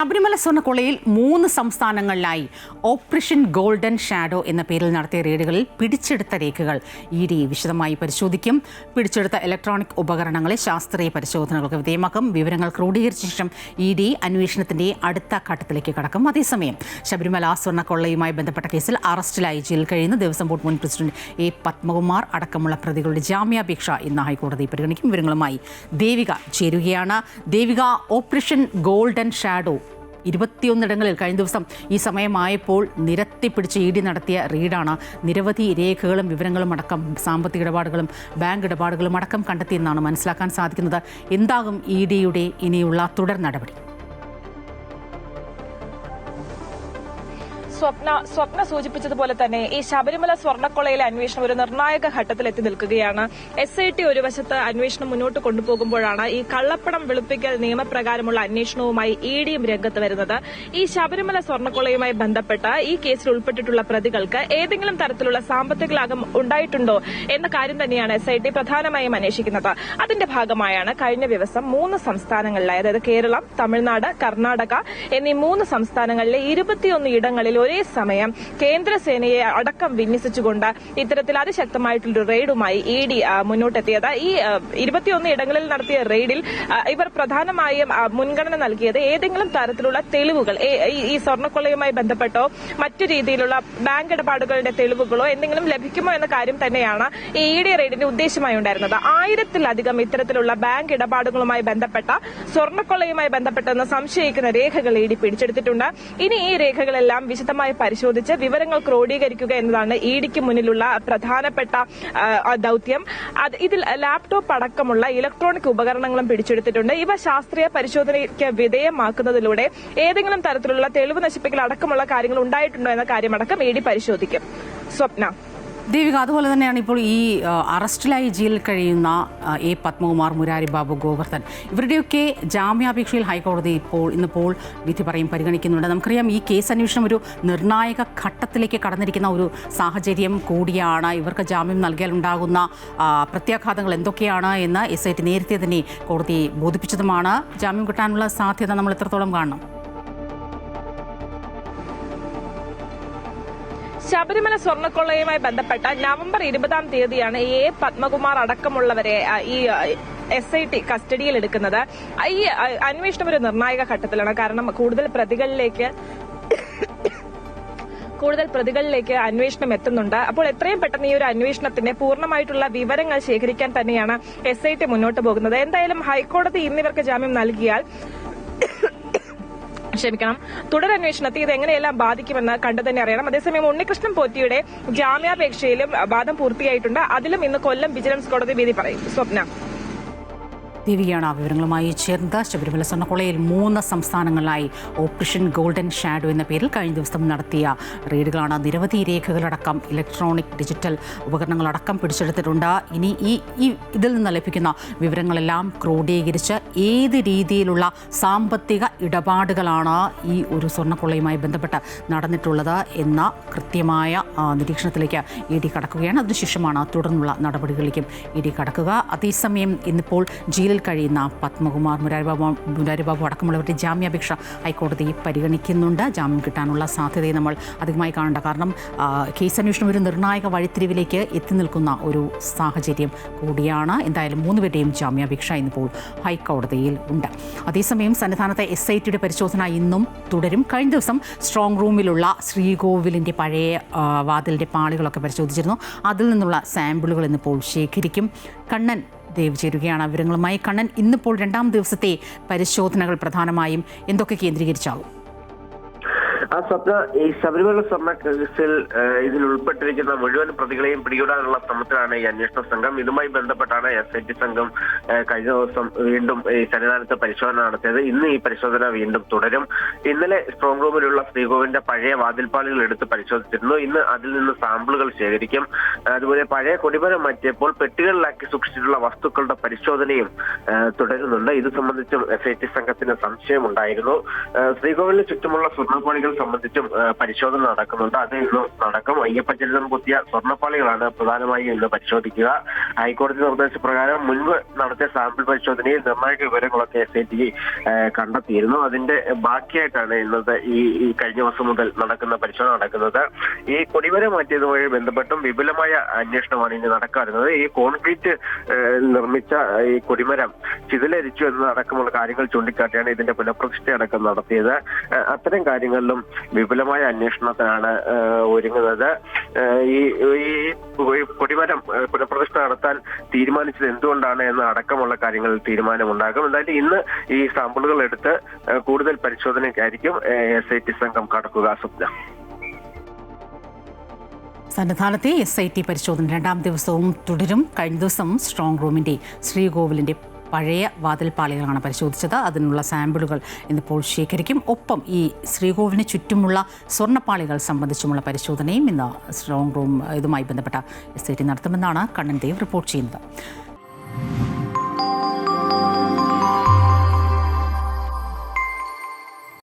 Sabarimala സ്വർണ്ണക്കൊള്ളയിൽ 3 സംസ്ഥാനങ്ങളിലായി operation golden shadow എന്ന പേരിൽ നടത്തിയ റെയ്ഡുകളിൽ പിടിച്ചെടുത്ത രേഖകൾ ഇഡി വിശദമായി പരിശോധിക്കും. പിടിച്ചെടുത്ത ഇലക്ട്രോണിക് ഉപകരണങ്ങളെ ശാസ്ത്രീയ പരിശോധനകൾക്ക് വിധേയമാക്കും. വിവരങ്ങൾ ക്രോഡീകരിച്ച ശേഷം ഇഡി അന്വേഷണത്തിന്റെ അടുത്ത ഘട്ടത്തിലേക്ക് കടക്കും. അതേസമയം ശബരിമല സ്വർണ്ണക്കൊള്ളയുമായി ബന്ധപ്പെട്ട കേസിൽ അറസ്റ്റിലായി ജയിലിൽ കഴിയുന്ന ദേവസ്വം ബോർഡ് മുൻ പ്രസിഡന്റ് എ പത്മകുമാർ അടക്കമുള്ള പ്രതികളുടെ ജാമ്യാപേക്ഷ ഇന്ന് ഹൈക്കോടതി പരിഗണിക്കും. വിവരങ്ങളുമായി ദേവിക ചേരുകയാണ്. ദേവിക, ഓപ്പറേഷൻ ഗോൾഡൻ ഷാഡോ 21 ഇടങ്ങളിൽ കഴിഞ്ഞ ദിവസം ഈ സമയമായപ്പോൾ നിരത്തിപ്പിടിച്ച് ഇഡി നടത്തിയ റെയ്ഡാണ്. നിരവധി രേഖകളും വിവരങ്ങളും അടക്കം സാമ്പത്തിക ഇടപാടുകളും ബാങ്ക് ഇടപാടുകളും അടക്കം കണ്ടെത്തിയെന്നാണ് മനസ്സിലാക്കാൻ സാധിക്കുന്നത്. എന്താകും ഇഡിയുടെ ഇനിയുള്ള തുടർ നടപടി? സ്വപ്ന സൂചിപ്പിച്ചതുപോലെ തന്നെ ഈ ശബരിമല സ്വർണ്ണക്കൊള്ളയിലെ അന്വേഷണം ഒരു നിർണായക ഘട്ടത്തിൽ എത്തി നിൽക്കുകയാണ്. SIT ഒരു വശത്ത് അന്വേഷണം മുന്നോട്ട് കൊണ്ടുപോകുമ്പോഴാണ് ഈ കള്ളപ്പണം വെളുപ്പിക്കൽ നിയമപ്രകാരമുള്ള അന്വേഷണവുമായി ഇഡിയും രംഗത്ത് വരുന്നത്. ഈ ശബരിമല സ്വർണ്ണക്കൊള്ളയുമായി ബന്ധപ്പെട്ട് ഈ കേസിൽ ഉൾപ്പെട്ടിട്ടുള്ള പ്രതികൾക്ക് ഏതെങ്കിലും തരത്തിലുള്ള സാമ്പത്തിക ലാഭം ഉണ്ടായിട്ടുണ്ടോ എന്ന കാര്യം തന്നെയാണ് SIT പ്രധാനമായും അന്വേഷിക്കുന്നത്. അതിന്റെ ഭാഗമായാണ് കഴിഞ്ഞ ദിവസം 3 സംസ്ഥാനങ്ങളിലായി, അതായത് കേരളം, തമിഴ്നാട്, കർണാടക എന്നീ 3 സംസ്ഥാനങ്ങളിലെ 21 ഇടങ്ങളിൽ ഒരേ സമയം കേന്ദ്രസേനയെ അടക്കം വിന്യസിച്ചുകൊണ്ട് ഇത്തരത്തിൽ അതിശക്തമായിട്ടുള്ള റെയ്ഡുമായി ഇഡി മുന്നോട്ടെത്തിയത്. ഈ 21 ഇടങ്ങളിൽ നടത്തിയ റെയ്ഡിൽ ഇവർ പ്രധാനമായും മുൻഗണന നൽകിയത് ഏതെങ്കിലും തരത്തിലുള്ള തെളിവുകൾ, ഈ സ്വർണ്ണക്കൊള്ളയുമായി ബന്ധപ്പെട്ടോ മറ്റു രീതിയിലുള്ള ബാങ്ക് ഇടപാടുകളുടെ തെളിവുകളോ എന്തെങ്കിലും ലഭിക്കുമോ എന്ന കാര്യം തന്നെയാണ് ഈ ഇഡി റെയ്ഡിന്റെ ഉദ്ദേശമായി ഉണ്ടായിരുന്നത്. 1000-ലധികം ഇത്തരത്തിലുള്ള ബാങ്ക് ഇടപാടുകളുമായി ബന്ധപ്പെട്ട സ്വർണ്ണക്കൊള്ളയുമായി ബന്ധപ്പെട്ടെന്ന് സംശയിക്കുന്ന രേഖകൾ ഇഡി പിടിച്ചെടുത്തിട്ടുണ്ട്. ഇനി ഈ രേഖകളെല്ലാം വിശദമായി പരിശോധിച്ച് വിവരങ്ങൾ ക്രോഡീകരിക്കുക എന്നതാണ് ഇഡിക്ക് മുന്നിലുള്ള പ്രധാനപ്പെട്ട ദൌത്യം. ഇതിൽ ലാപ്ടോപ്പ് അടക്കമുള്ള ഇലക്ട്രോണിക് ഉപകരണങ്ങളും പിടിച്ചെടുത്തിട്ടുണ്ട്. ഇവ ശാസ്ത്രീയ പരിശോധനയ്ക്ക് വിധേയമാക്കുന്നതിലൂടെ ഏതെങ്കിലും തരത്തിലുള്ള തെളിവ് നശിപ്പിക്കൽ അടക്കമുള്ള കാര്യങ്ങൾ ഉണ്ടായിട്ടുണ്ടോ എന്ന കാര്യമടക്കം ഇഡി പരിശോധിക്കും. സ്വപ്ന. ദേവിക, അതുപോലെ തന്നെയാണ് ഇപ്പോൾ ഈ അറസ്റ്റിലായി ജയിലിൽ കഴിയുന്ന എ പത്മകുമാർ, മുരാരി ബാബു, ഗോവർദ്ധൻ, ഇവരുടെയൊക്കെ ജാമ്യാപേക്ഷയിൽ ഹൈക്കോടതി ഇന്നിപ്പോൾ വിധി പരിഗണിക്കുന്നുണ്ട്. നമുക്കറിയാം, ഈ കേസ് അന്വേഷണം ഒരു നിർണായക ഘട്ടത്തിലേക്ക് കടന്നിരിക്കുന്ന ഒരു സാഹചര്യം കൂടിയാണ്. ഇവർക്ക് ജാമ്യം നൽകിയാൽ ഉണ്ടാകുന്ന പ്രത്യാഘാതങ്ങൾ എന്തൊക്കെയാണ് എന്ന് SIT നേരത്തെ തന്നെ കോടതിയെ ബോധിപ്പിച്ചതുമാണ്. ജാമ്യം കിട്ടാനുള്ള സാധ്യത നമ്മൾ എത്രത്തോളം കാണണം? ശബരിമല സ്വർണ്ണക്കൊള്ളയുമായി ബന്ധപ്പെട്ട നവംബർ 20-ാം തീയതിയാണ് എ പത്മകുമാർ അടക്കമുള്ളവരെ ഈ SIT കസ്റ്റഡിയിൽ എടുക്കുന്നത്. ഈ അന്വേഷണം ഒരു നിർണായക ഘട്ടത്തിലാണ്. കാരണം കൂടുതൽ പ്രതികളിലേക്ക് അന്വേഷണം എത്തുന്നുണ്ട്. അപ്പോൾ എത്രയും പെട്ടെന്ന് ഈ ഒരു അന്വേഷണത്തിന്റെ പൂർണ്ണമായിട്ടുള്ള വിവരങ്ങൾ ശേഖരിക്കാൻ തന്നെയാണ് SIT മുന്നോട്ട് പോകുന്നത്. എന്തായാലും ഹൈക്കോടതി ഇന്നിവർക്ക് ജാമ്യം നൽകിയാൽ തുടരന്വേഷണത്തെ ഇത് എങ്ങനെയെല്ലാം ബാധിക്കുമെന്ന് കണ്ടു തന്നെ അറിയണം. അതേസമയം ഉണ്ണികൃഷ്ണൻ പോറ്റിയുടെ ജാമ്യാപേക്ഷയിലും വാദം പൂർത്തിയായിട്ടുണ്ട്. അതിലും ഇന്ന് കൊല്ലം വിജിലൻസ് കോടതി വിധി പറയും. സ്വപ്ന. ദേവികയാണ് ആ വിവരങ്ങളുമായി ചേർന്നത്. ശബരിമല സ്വർണ്ണക്കൊള്ളയിൽ 3 സംസ്ഥാനങ്ങളിലായി ഓപ്പറേഷൻ ഗോൾഡൻ ഷാഡോ എന്ന പേരിൽ കഴിഞ്ഞ ദിവസം നടത്തിയ റെയ്ഡുകളാണ്. നിരവധി രേഖകളടക്കം ഇലക്ട്രോണിക് ഡിജിറ്റൽ ഉപകരണങ്ങളടക്കം പിടിച്ചെടുത്തിട്ടുണ്ട്. ഇനി ഇതിൽ നിന്ന് ലഭിക്കുന്ന വിവരങ്ങളെല്ലാം ക്രോഡീകരിച്ച് ഏത് രീതിയിലുള്ള സാമ്പത്തിക ഇടപാടുകളാണ് ഈ ഒരു സ്വർണ്ണക്കൊള്ളയുമായി ബന്ധപ്പെട്ട് നടന്നിട്ടുള്ളത് എന്ന കൃത്യമായ നിരീക്ഷണത്തിലേക്ക് ഇഡി കടക്കുകയാണ്. അതിനുശേഷമാണ് തുടർന്നുള്ള നടപടികളിലേക്കും ഇഡി കടക്കുക. അതേസമയം ഇന്നിപ്പോൾ ജയിലിൽ കഴിയുന്ന പത്മകുമാർ, മുരാരി ബാബു അടക്കമുള്ളവരുടെ ജാമ്യാപേക്ഷ ഹൈക്കോടതി പരിഗണിക്കുന്നുണ്ട്. ജാമ്യം കിട്ടാനുള്ള സാധ്യതയെ നമ്മൾ അധികമായി കാണേണ്ട. കാരണം കേസ് അന്വേഷണം ഒരു നിർണായക വഴിത്തിരിവിലേക്ക് എത്തി നിൽക്കുന്ന ഒരു സാഹചര്യം കൂടിയാണ്. എന്തായാലും 3 പേരുടെയും ജാമ്യാപേക്ഷ ഇന്നിപ്പോൾ ഹൈക്കോടതിയിൽ ഉണ്ട്. അതേസമയം സന്നിധാനത്തെ SITയുടെ പരിശോധന ഇന്നും തുടരും. കഴിഞ്ഞ ദിവസം സ്ട്രോങ് റൂമിലുള്ള ശ്രീകോവിലിൻ്റെ പഴയ വാതിലിൻ്റെ പാളികളൊക്കെ പരിശോധിച്ചിരുന്നു. അതിൽ നിന്നുള്ള സാമ്പിളുകൾ ഇന്നിപ്പോൾ ശേഖരിക്കും. കണ്ണൻ ദേവ് ചേരുകയാണ് വിവരങ്ങളുമായി. കണ്ണൻ, ഇന്നിപ്പോൾ 2-ാം ദിവസത്തെ പരിശോധനകൾ പ്രധാനമായും എന്തൊക്കെ കേന്ദ്രീകരിച്ചാകും? സ്വപ്ന, ഈ ശബരിമല സ്വർണ്ണ കേസിൽ ഇതിൽ ഉൾപ്പെട്ടിരിക്കുന്ന മുഴുവൻ പ്രതികളെയും പിടികൂടാനുള്ള ശ്രമത്തിലാണ് ഈ അന്വേഷണ സംഘം. ഇതുമായി ബന്ധപ്പെട്ടാണ് SIT സംഘം കഴിഞ്ഞ ദിവസം വീണ്ടും ഈ സന്നിധാനത്ത് പരിശോധന നടത്തിയത്. ഇന്ന് ഈ പരിശോധന വീണ്ടും തുടരും. ഇന്നലെ സ്ട്രോങ് റൂമിലുള്ള ശ്രീകോവിലിന്റെ പഴയ വാതിൽപ്പാളികൾ എടുത്ത് പരിശോധിച്ചിരുന്നു. ഇന്ന് അതിൽ നിന്ന് സാമ്പിളുകൾ ശേഖരിക്കും. അതുപോലെ പഴയ കൊടിമരം മാറ്റിയപ്പോൾ പെട്ടികളിലാക്കി സൂക്ഷിച്ചിട്ടുള്ള വസ്തുക്കളുടെ പരിശോധനയും തുടരുന്നുണ്ട്. ഇത് സംബന്ധിച്ചും SIT സംഘത്തിന് സംശയമുണ്ടായിരുന്നു. ശ്രീകോവിലിന് ചുറ്റുമുള്ള സ്വർണ്ണപ്പാളികൾ സംബന്ധിച്ചും പരിശോധന നടക്കുന്നുണ്ട്. അത് ഇന്നും നടക്കും. അയ്യപ്പച്ചരിതം കുത്തിയ സ്വർണ്ണപ്പാളികളാണ് പ്രധാനമായും ഇന്ന് പരിശോധിക്കുക. ഹൈക്കോടതി നിർദ്ദേശപ്രകാരം മുൻപ് നടത്തിയ സാമ്പിൾ പരിശോധനയിൽ നിർണായക വിവരങ്ങളൊക്കെ SIT കണ്ടെത്തിയിരുന്നു. അതിന്റെ ബാക്കിയായിട്ടാണ് ഇന്നത്തെ ഈ കഴിഞ്ഞ ദിവസം മുതൽ നടക്കുന്ന പരിശോധന നടക്കുന്നത്. ഈ കൊടിമര മാറ്റിയതുമായി ബന്ധപ്പെട്ടും വിപുലമായ അന്വേഷണമാണ് ഇനി നടക്കാറുള്ളത്. ഈ കോൺക്രീറ്റ് നിർമ്മിച്ച ഈ കൊടിമരം ചിതലരിച്ചു എന്നതടക്കമുള്ള കാര്യങ്ങൾ ചൂണ്ടിക്കാട്ടിയാണ് ഇതിന്റെ പുനഃപ്രതിഷ്ഠ അടക്കം നടത്തിയത്. അത്തരം കാര്യങ്ങളിലും വിപുലമായ അന്വേഷണത്തിനാണ് ഒരുങ്ങുന്നത്. ഈ കൊടിമരം പുനഃപ്രതിഷ്ഠ നടത്താൻ തീരുമാനിച്ചത് എന്തുകൊണ്ടാണ് എന്ന അടക്കമുള്ള കാര്യങ്ങളിൽ തീരുമാനമുണ്ടാകും. എന്തായാലും ഇന്ന് ഈ സാമ്പിളുകൾ എടുത്ത് കൂടുതൽ പരിശോധനയ്ക്കായിരിക്കും SIT സംഘം കടക്കുക. സ്വപ്ന. സന്നിധാനത്തെ SIT പരിശോധന 2ാം ദിവസവും തുടരും. കഴിഞ്ഞ ദിവസം സ്ട്രോങ് റൂമിൻ്റെ ശ്രീകോവിലിൻ്റെ പഴയ വാതിൽപ്പാളികളാണ് പരിശോധിച്ചത്. അതിനുള്ള സാമ്പിളുകൾ ഇന്നിപ്പോൾ ശേഖരിക്കും. ഒപ്പം ഈ ശ്രീകോവിലിന് ചുറ്റുമുള്ള സ്വർണ്ണപ്പാളികൾ സംബന്ധിച്ചുമുള്ള പരിശോധനയും ഇന്ന് സ്ട്രോങ് റൂം ഇതുമായി ബന്ധപ്പെട്ട SIT നടത്തുമെന്നാണ് കണ്ണൻ ദേവ് റിപ്പോർട്ട് ചെയ്യുന്നത്.